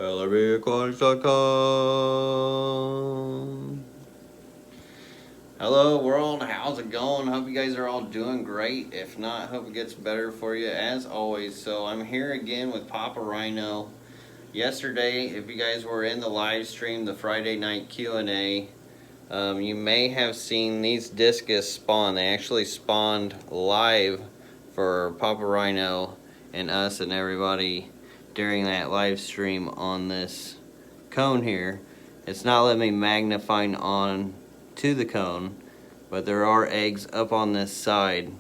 Aquatics.com. Hello world, how's it going? Hope you guys are all doing great. If not, hope it gets better for you as always. So I'm here again with Poppa Ryno. Yesterday, if you guys were in the live stream, the Friday night Q&A, you may have seen these Discus spawn. They actually spawned live for Poppa Ryno and us and everybody during that live stream on this cone here. It's not letting me magnify on to the cone, but there are eggs up on this side,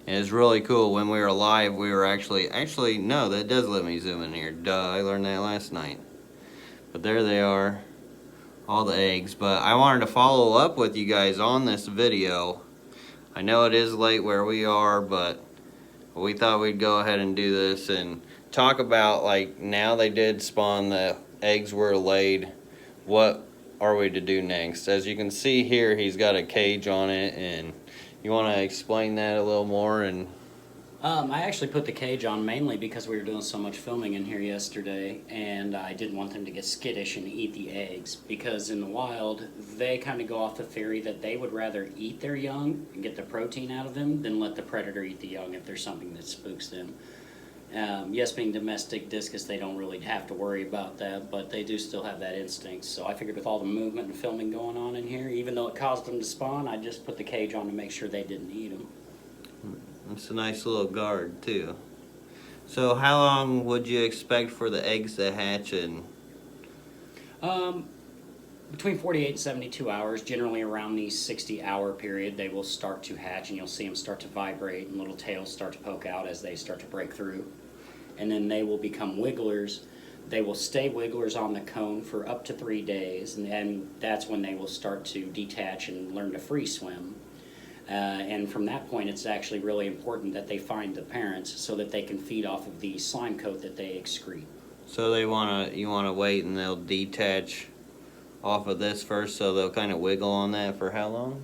and it's really cool. When we were live, we were actually no, that does let me zoom in here. Duh, I learned that last night. But there they are, all the eggs. But I wanted to follow up with you guys on this video. I know it is late where we are, but we thought we'd go ahead and do this and talk about, like, now they did spawn, the eggs were laid, what are we to do next? As you can see here, he's got a cage on it, and you want to explain that a little more? And I actually put the cage on mainly because we were doing so much filming in here yesterday, and I didn't want them to get skittish and eat the eggs, because in the wild they kind of go off the theory that they would rather eat their young and get the protein out of them than let the predator eat the young if there's something that spooks them. Yes, being domestic discus, they don't really have to worry about that, but they do still have that instinct. So I figured with all the movement and filming going on in here, even though it caused them to spawn, I just put the cage on to make sure they didn't eat them. it's a nice little guard too. So how long would you expect for the eggs to hatch in? Between 48 and 72 hours, generally around the 60-hour period, they will start to hatch, and you'll see them start to vibrate and little tails start to poke out as they start to break through. And then they will become wigglers. They will stay wigglers on the cone for up to 3 days, and that's when they will start to detach and learn to free swim. And from that point, it's actually really important that they find the parents so that they can feed off of the slime coat that they excrete. So you wanna wait and they'll detach off of this first, so they'll kind of wiggle on that for how long?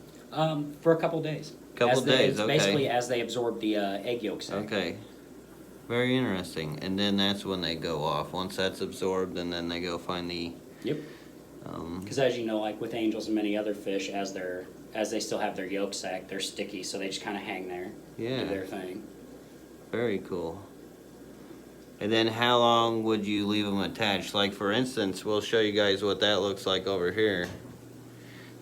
For a couple days. Days, okay. Basically as they absorb the egg yolk sac. Okay. Very interesting. And then that's when they go off. Once that's absorbed, and then they go find the... Yep. Because as you know, like with angels and many other fish, as they still have their yolk sac, they're sticky, so they just kind of hang there, do their thing. Very cool. And then how long would you leave them attached? Like, for instance, we'll show you guys what that looks like over here.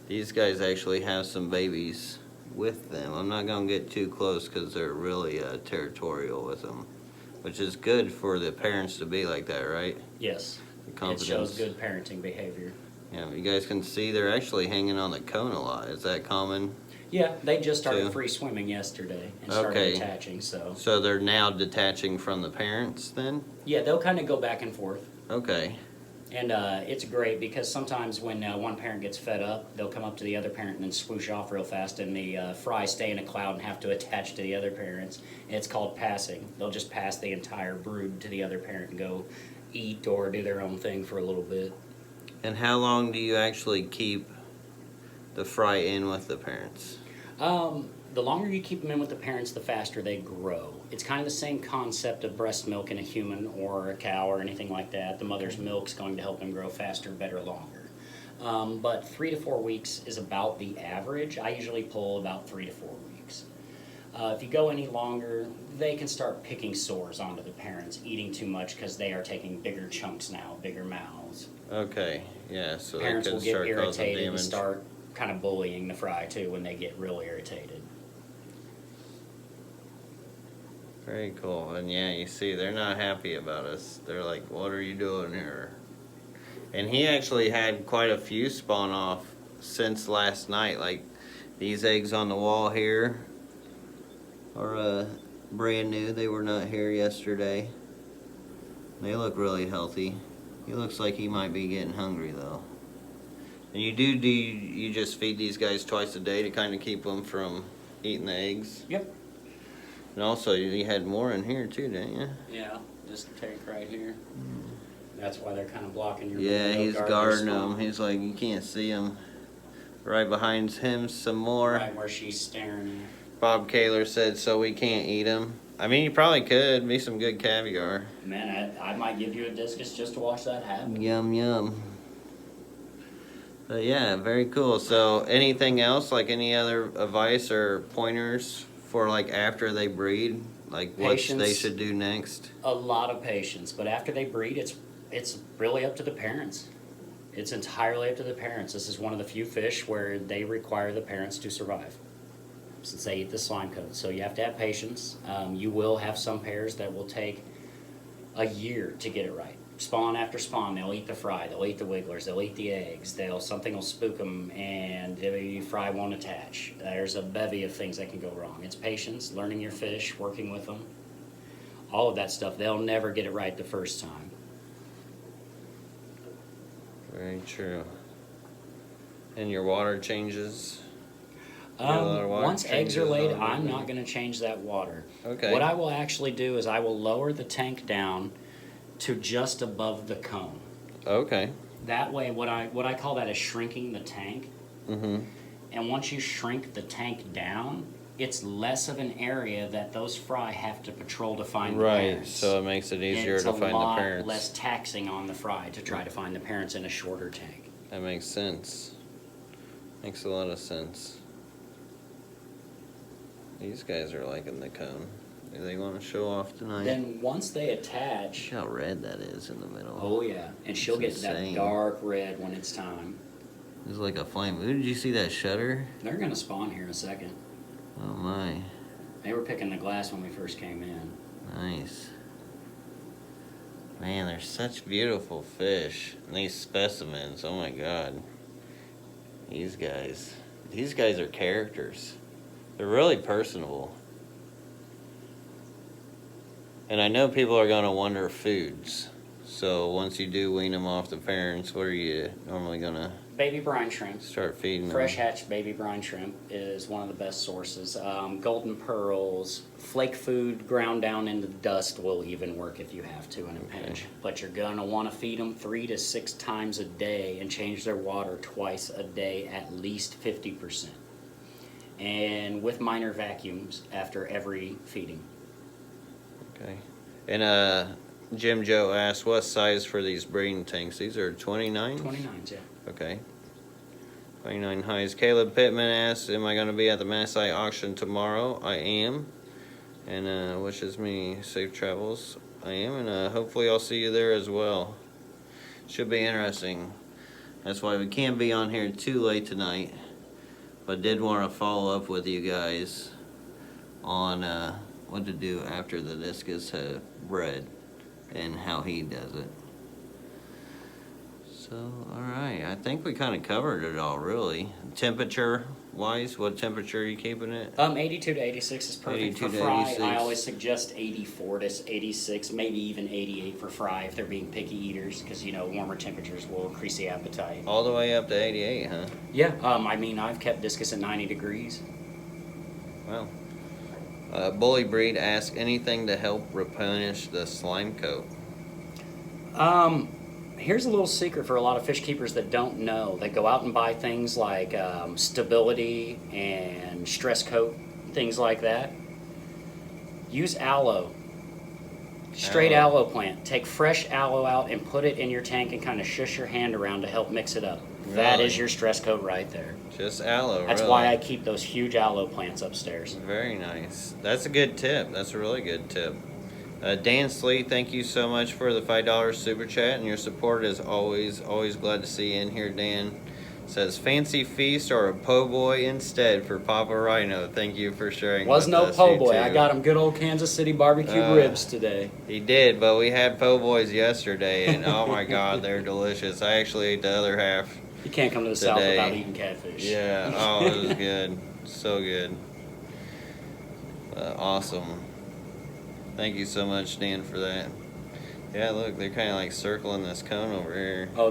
These guys actually have some babies with them. I'm not going to get too close because they're really territorial with them, which is good for the parents to be like that, right? Yes. It shows good parenting behavior. Yeah, you guys can see they're actually hanging on the cone a lot. Is that common? Yeah, they just started free swimming yesterday and started attaching, so... So they're now detaching from the parents then? Yeah, they'll kind of go back and forth. Okay. And it's great because sometimes when one parent gets fed up, they'll come up to the other parent and then swoosh off real fast, and the fry stay in a cloud and have to attach to the other parents. And it's called passing. They'll just pass the entire brood to the other parent and go eat or do their own thing for a little bit. And how long do you actually keep the fry in with the parents? The longer you keep them in with the parents, the faster they grow. It's kind of the same concept of breast milk in a human or a cow or anything like that. The mother's milk's going to help them grow faster, better, longer. But 3 to 4 weeks is about the average. I usually pull about 3 to 4 weeks. If you go any longer, they can start picking sores onto the parents, eating too much because they are taking bigger chunks now, bigger mouths. Okay, yeah, so parents they will could get start causing irritated damage. and start kind of bullying the fry too when they get real irritated. Very cool. And yeah, you see, they're not happy about us. They're like, what are you doing here? And he actually had quite a few spawn off since last night. Like, these eggs on the wall here are brand new. They were not here yesterday. They look really healthy. He looks like he might be getting hungry though. And you just feed these guys twice a day to kind of keep them from eating the eggs? Yep. And also, you had more in here too, didn't you? Yeah, this tank right here. That's why they're kind of blocking your... Yeah, he's guarding them. He's like, you can't see them. Right behind him, some more. Right where she's staring at. Bob Kaler said, so we can't eat them. I mean, you probably could. Be some good caviar. Man, I might give you a discus just to watch that happen. Yum, yum. But yeah, very cool. So anything else, like any other advice or pointers for like after they breed? Like what they should do next? A lot of patience, but after they breed, it's really up to the parents. It's entirely up to the parents. This is one of the few fish where they require the parents to survive, since they eat the slime coat. So you have to have patience. You will have some pairs that will take a year to get it right. Spawn after spawn, they'll eat the fry, they'll eat the wigglers, they'll eat the eggs, something will spook them, and the fry won't attach. There's a bevy of things that can go wrong. It's patience, learning your fish, working with them, all of that stuff. They'll never get it right the first time. Very true. And your water changes? Water Once eggs are laid, changes I'm not going to change that water. Okay. What I will actually do is I will lower the tank down to just above the cone. Okay. That way, what I call that is shrinking the tank. Mm-hmm. And once you shrink the tank down, it's less of an area that those fry have to patrol to find the Right, parents. so it makes it easier to find the parents. It's a lot less taxing on the fry to try to find the parents in a shorter tank. That makes sense. Makes a lot of sense. These guys are liking the cone. Do they want to show off tonight? Then once they attach... Look how red that is in the middle. Oh yeah, and she'll get It's that insane. dark red when it's time. It's like a flame. Ooh, did you see that shutter? They're going to spawn here in a second. Oh my. They were picking the glass when we first came in. Nice. Man, they're such beautiful fish. And these specimens, oh my god. These guys are characters. They're really personable. And I know people are going to wonder foods. So once you do wean them off the parents, what are you normally going to Baby brine shrimp. start feeding them? Fresh hatched baby brine shrimp is one of the best sources. Golden pearls, flake food ground down into dust will even work if you have to in a pinch. But you're going to want to feed them 3 to 6 times a day and change their water twice a day, at least 50%. And with minor vacuums after every feeding. Okay. And Jim Joe asked, what size for these breeding tanks? These are 29? 29s, yeah. Okay. 29 highs. Caleb Pittman asks, am I going to be at the Maasai auction tomorrow? I am. And wishes me safe travels. I am. And hopefully I'll see you there as well. Should be interesting. That's why we can't be on here too late tonight. But did want to follow up with you guys on what to do after the discus have bred and how he does it. So, alright, I think we kind of covered it all, really. Temperature wise, what temperature are you keeping it? 82 to 86 is perfect 82 for to fry. 86. I always suggest 84 to 86, maybe even 88 for fry if they're being picky eaters, because you know warmer temperatures will increase the appetite. All the way up to 88, huh? Yeah, I mean I've kept discus at 90 degrees. Wow. Bully Breed asks, anything to help replenish the slime coat? Here's a little secret for a lot of fish keepers that don't know. They go out and buy things like stability and stress coat, things like that. Use aloe. Straight aloe plant. Take fresh aloe out and put it in your tank and kind of shush your hand around to help mix it up. That Really? is your stress coat right there. Just aloe, That's really? why I keep those huge aloe plants upstairs. Very nice. That's a good tip. That's a really good tip. Dan Slee, thank you so much for the $5 super chat, and your support is always glad to see you in here. Dan says, fancy feast or a po' boy instead for Papa Ryno. Thank you for sharing Was with no us, po' you boy. two. I got him good old Kansas City barbecue ribs today. He did, but we had po' boys yesterday, and oh my god, they're delicious. I actually ate the other half. You can't come to the South Today. without eating catfish. Yeah, oh, it was good. So good. Awesome. Thank you so much, Dan, for that. Yeah, look, they're kind of like circling this cone over here. Oh,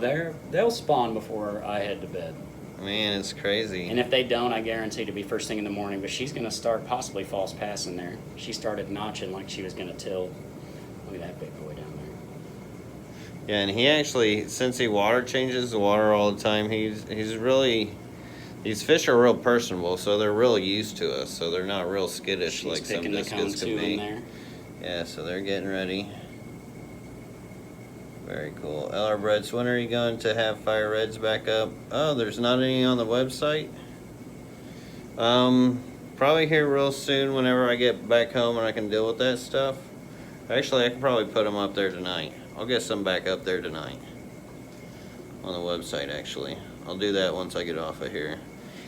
they'll spawn before I head to bed. Man, it's crazy. And if they don't, I guarantee to be first thing in the morning. But she's going to start possibly false passing there. She started notching like she was going to tilt. Look at that big boy down there. Yeah, and he actually, since he water changes the water all the time, he's really, these fish are real personable, so they're real used to us, so they're not real skittish She's like some picking the cone discus too could be. in there. Yeah, so they're getting ready. Very cool. LR Breads, when are you going to have Fire Reds back up? Oh, there's not any on the website? Probably here real soon whenever I get back home and I can deal with that stuff. Actually, I can probably put them up there tonight. I'll get some back up there tonight. On the website, actually. I'll do that once I get off of here.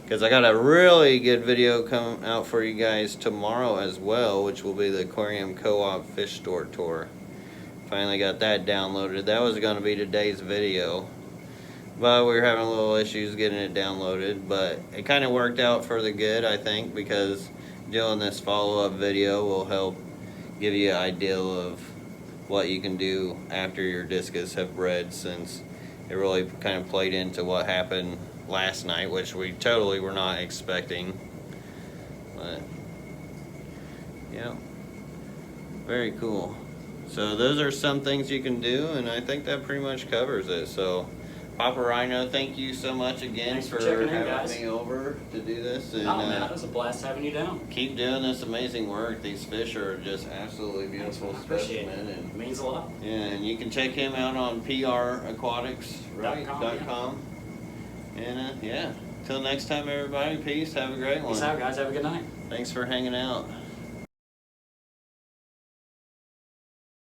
Because I got a really good video coming out for you guys tomorrow as well, which will be the Aquarium Co-op Fish Store Tour. Finally got that downloaded. That was going to be today's video, but we were having a little issues getting it downloaded, but it kind of worked out for the good, I think, because doing this follow-up video will help give you an idea of what you can do after your discus have bred, since it really kind of played into what happened last night, which we totally were not expecting. But yeah, very cool. So those are some things you can do, and I think that pretty much covers it. So Poppa Ryno, thank you so much again. Thanks for checking in, having guys. me over to do this. And, Oh man, it was a blast having you down. keep doing this amazing work. These fish are just absolutely beautiful Appreciate specimen. it. And It means a lot. yeah, and you can check him out on PRAquatics, right? .com. And yeah, till next time, everybody. Peace. Have a great one. Peace out, guys. Have a good night. Thanks for hanging out.